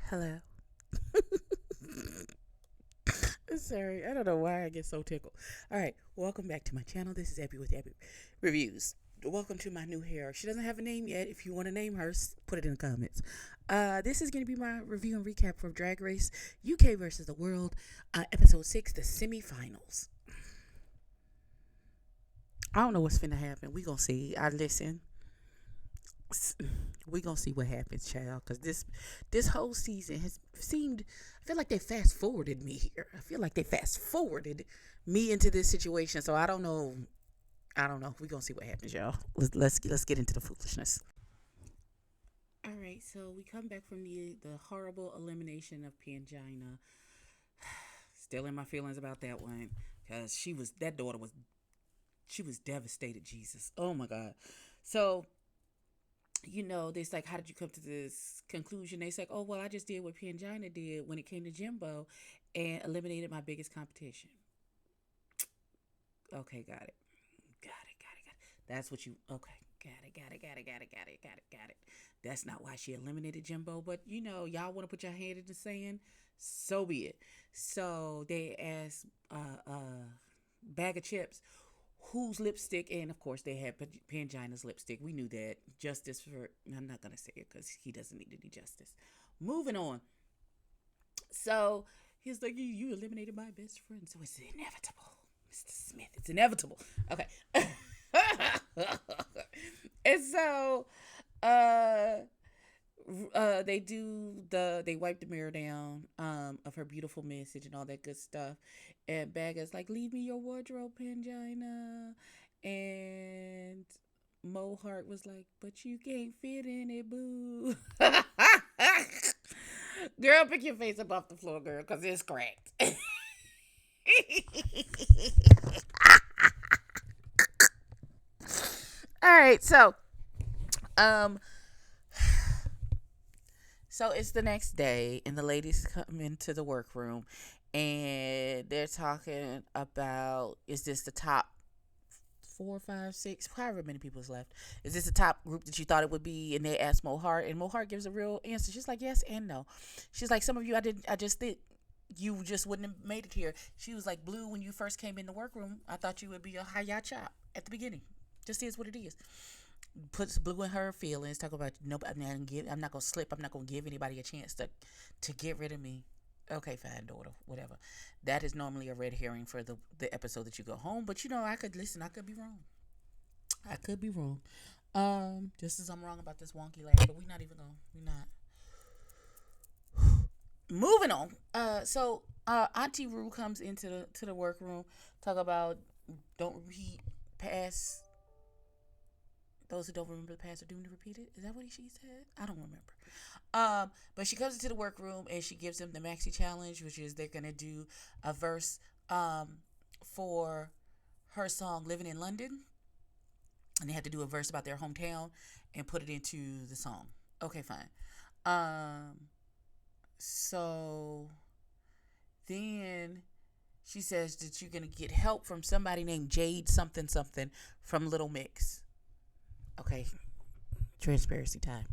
Hello. Sorry, I don't know why I get so tickled. All right, welcome back to my channel. This is Abby with Abby Reviews. Welcome to my new hair. She doesn't have a name yet. If you want to name her, put it in the comments. This is going to be my review and recap for Drag Race UK versus the World, episode 6, the semifinals. I don't know what's finna happen. We gonna see. I listen. We gonna see what happens, child. Cause this whole season has seemed. I feel like they fast forwarded me here. I feel like they fast forwarded me into this situation. So I don't know. I don't know. We gonna see what happens, y'all. Let's get into the foolishness. All right. So we come back from the horrible elimination of Pangina. Still in my feelings about that one, cause that daughter was she was devastated. Jesus. Oh my God. So they's like, how did you come to this conclusion? They like, oh, well, I just did what Pangina did when it came to Jimbo and eliminated my biggest competition. Okay, got it. Got it. That's what you, okay. Got it. That's not why she eliminated Jimbo, but y'all want to put your hand in the sand? So be it. So they asked Bag of Chips whose lipstick, and of course they had Pangina's lipstick. We knew that. Justice for, I'm not gonna say it because he doesn't need any justice. Moving on. So he's like, you eliminated my best friend, so it's inevitable, Mr. Smith. It's inevitable. Okay. And so uh they wipe the mirror down of her beautiful message and all that good stuff, and Bagger's like, leave me your wardrobe, Pangina. And Mo Hart was like, but you can't fit in it, boo. Girl, pick your face up off the floor, girl, because it's cracked. All right, um so it's the next day, and the ladies come into the workroom, and they're talking about, is this the top four, five, six, however many people's left? Is this the top group that you thought it would be? And they asked Mo Hart, and Mo Hart gives a real answer. She's like, yes and no. She's like, some of you, I just think you just wouldn't have made it here. She was like, Blue, when you first came in the workroom, I thought you would be a hi-ya chop at the beginning. Just is what it is. Puts Blue in her feelings. Talk about, nope, I'm not gonna slip. I'm not gonna give anybody a chance to get rid of me. Okay, fine, daughter, whatever. That is normally a red herring for the episode that you go home. But I could listen. I could be wrong. I could be wrong. Just as I'm wrong about this wonky laugh, but we're not moving on. Auntie Rue comes into the workroom. Talk about, don't repeat past. Those who don't remember the past are doomed to repeat it. Is that what she said? I don't remember. But she comes into the workroom and she gives them the maxi challenge, which is they're gonna do a verse for her song "Living in London," and they have to do a verse about their hometown and put it into the song. Okay, fine. Um, so then she says that you're gonna get help from somebody named Jade something something from Little Mix. Okay, transparency time.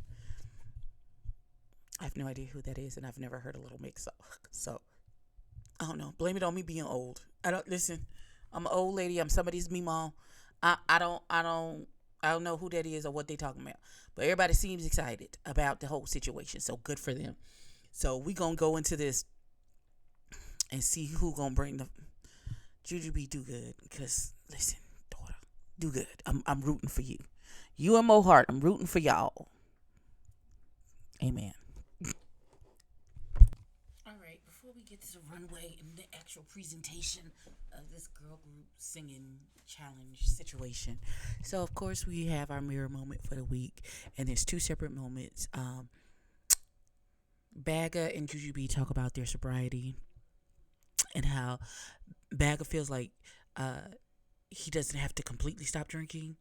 I have no idea who that is, and I've never heard a Little Mix song. So I don't know. Blame it on me being old. I don't listen. I'm an old lady. I'm somebody's mom. I don't know who that is or what they talking about. But everybody seems excited about the whole situation. So good for them. So we gonna go into this and see who gonna bring the Jujubee. Do good, because listen, daughter, do good. I'm rooting for you. You and Mo Hart, I'm rooting for y'all. Amen. All right, before we get to the runway and the actual presentation of this girl group singing challenge situation, so of course we have our mirror moment for the week, and there's two separate moments. Bagga and Jujubee talk about their sobriety and how Bagga feels like he doesn't have to completely stop drinking.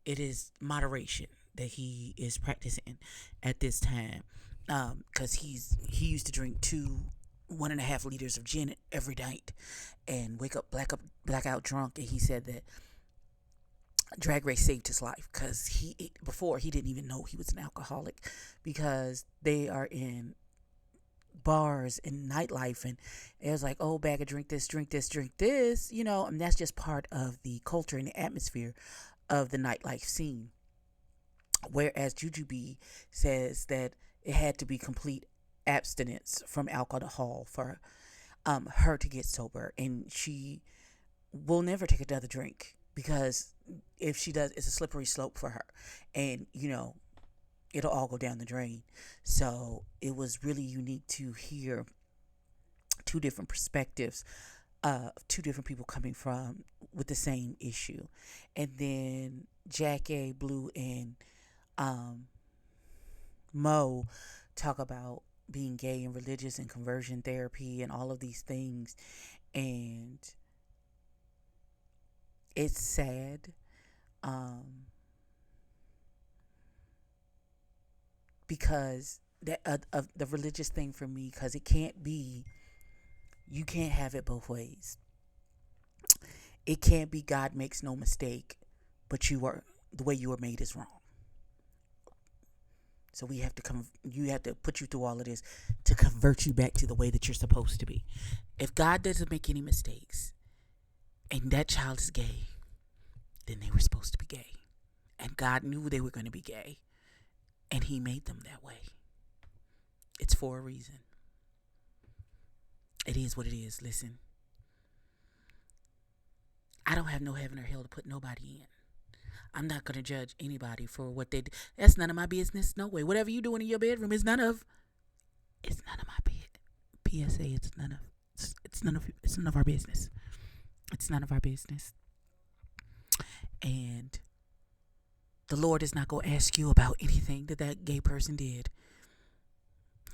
It is moderation that he is practicing at this time, because he used to drink 1.5 liters of gin every night and wake up blackout drunk, and he said that Drag Race saved his life because before he didn't even know he was an alcoholic, because they are in bars and nightlife, and it was like, oh, bag of drink this, drink this, drink this, and that's just part of the culture and the atmosphere of the nightlife scene. Whereas Jujubee says that it had to be complete abstinence from alcohol for her to get sober, and she will never take another drink, because if she does, it's a slippery slope for her, and it'll all go down the drain. So it was really unique to hear two different perspectives of two different people coming from with the same issue. And then Jack A, Blue, and um, Mo talk about being gay and religious and conversion therapy and all of these things. And it's sad, because that of the religious thing for me, because it can't be, you can't have it both ways. It can't be God makes no mistake, but the way you were made is wrong. So we have to you have to put you through all of this to convert you back to the way that you're supposed to be. If God doesn't make any mistakes and that child is gay, then they were supposed to be gay. And God knew they were going to be gay, and he made them that way. It's for a reason. It is what it is. Listen, I don't have no heaven or hell to put nobody in. I'm not going to judge anybody for what they do. That's none of my business. No way. Whatever you doing in your bedroom is none of my PSA. It's none of our business. It's none of our business. And the Lord is not going to ask you about anything that gay person did.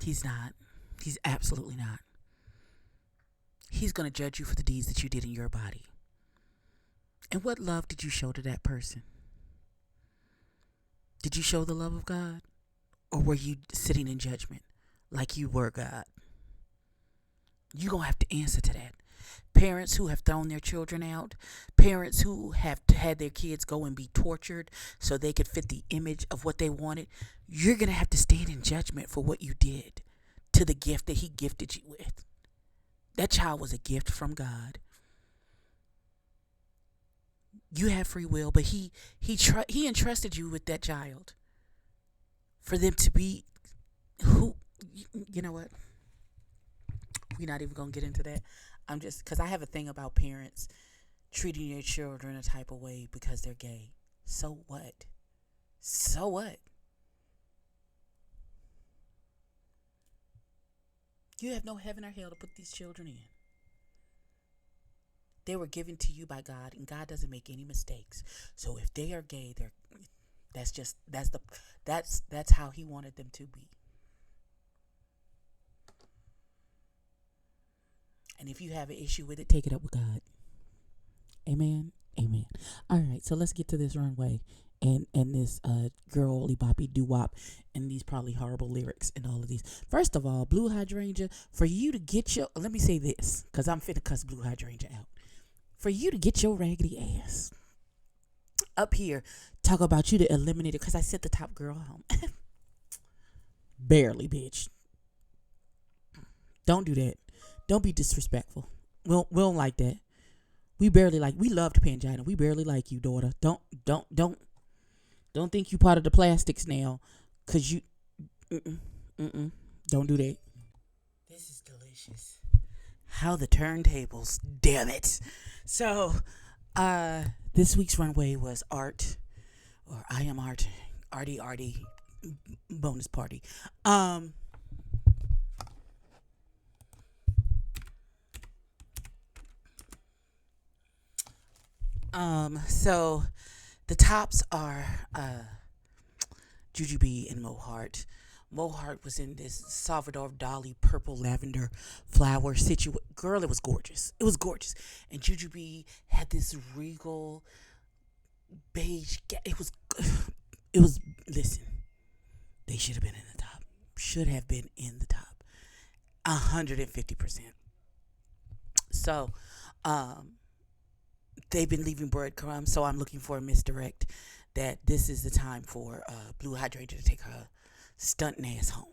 He's not. He's absolutely not. He's going to judge you for the deeds that you did in your body. And what love did you show to that person? Did you show the love of God? Or were you sitting in judgment like you were God? You're going to have to answer to that. Parents who have thrown their children out, parents who have had their kids go and be tortured so they could fit the image of what they wanted, you're going to have to stand in judgment for what you did to the gift that he gifted you with. That child was a gift from God. You have free will, but he entrusted you with that child for them to be who, you know what? We're not even going to get into that. I'm just, because I have a thing about parents treating their children a type of way because they're gay. So what? So what? You have no heaven or hell to put these children in. They were given to you by God, and God doesn't make any mistakes. So if they are gay, that's how he wanted them to be. And if you have an issue with it, take it up with God. Amen. Amen. All right, so let's get to this runway and this girly boppy doo wop and these probably horrible lyrics and all of these. First of all, Blue Hydrangea, for you to get your, let me say this, because I'm finna cuss Blue Hydrangea out. For you to get your raggedy ass up here, talk about you to eliminate it, because I sent the top girl home. Barely, bitch. Don't do that. Don't be disrespectful. We don't like that. We loved Pangina. We barely like you, daughter. Don't think you part of the plastics now, cause you, don't do that. This is delicious. How the turntables, damn it. So, this week's runway was art, or I am art, arty bonus party. So the tops are Jujubee and Mohart. Mohart was in this Salvador Dali purple lavender flower girl, it was gorgeous. It was gorgeous. And Jujubee had this regal beige. It was. Listen, they should have been in the top. Should have been in the top. 150%. So, they've been leaving breadcrumbs, so I'm looking for a misdirect that this is the time for Blue Hydrangea to take her stunting ass home.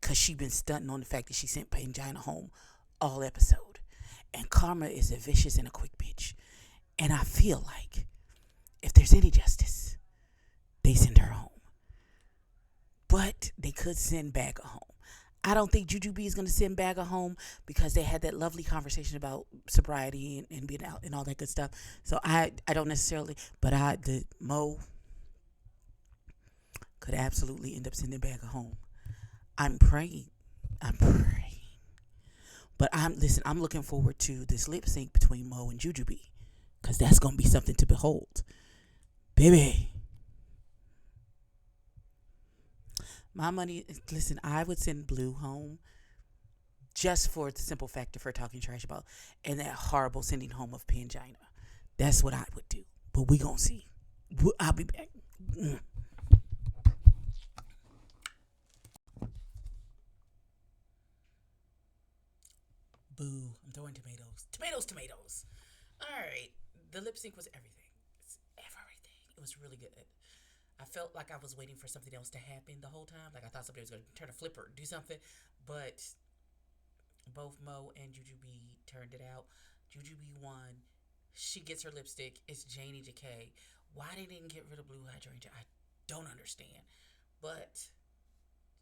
Cause she been stunting on the fact that she sent Pangina home all episode. And Karma is a vicious and a quick bitch. And I feel like if there's any justice, they send her home. But they could send Bagger home. I don't think Juju B is going to send Bagger home because they had that lovely conversation about sobriety and being out and all that good stuff. So I don't necessarily, but the Mo could absolutely end up sending Bagger home. I'm praying. I'm praying. But I'm looking forward to this lip sync between Mo and Juju B because that's going to be something to behold. Baby. My money, listen, I would send Blue home just for the simple fact of her talking trash about and that horrible sending home of Pangina. That's what I would do. But we gonna see. I'll be back. Boo. I'm throwing tomatoes. Tomatoes, tomatoes. Alright. The lip sync was everything. It's everything. It was really good. I felt like I was waiting for something else to happen the whole time. Like I thought somebody was going to turn a flipper or do something. But both Mo and Juju B turned it out. Juju B won. She gets her lipstick. It's Janie Decay. Why they didn't get rid of Blue Hydrangea, I don't understand. But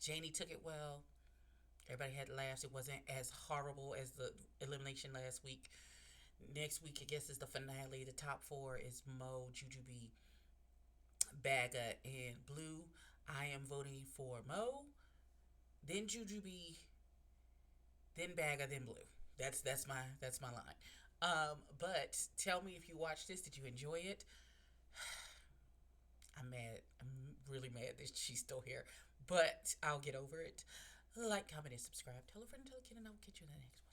Janie took it well. Everybody had laughs. It wasn't as horrible as the elimination last week. Next week, I guess, is the finale. The top four is Mo, Juju B, Bagga, and Blue. I am voting for Mo, then Juju B, then Bagga, then Blue. That's my line. But tell me if you watched this. Did you enjoy it? I'm mad. I'm really mad that she's still here. But I'll get over it. Like, comment, and subscribe. Tell a friend, tell a kid, and I'll catch you in the next one.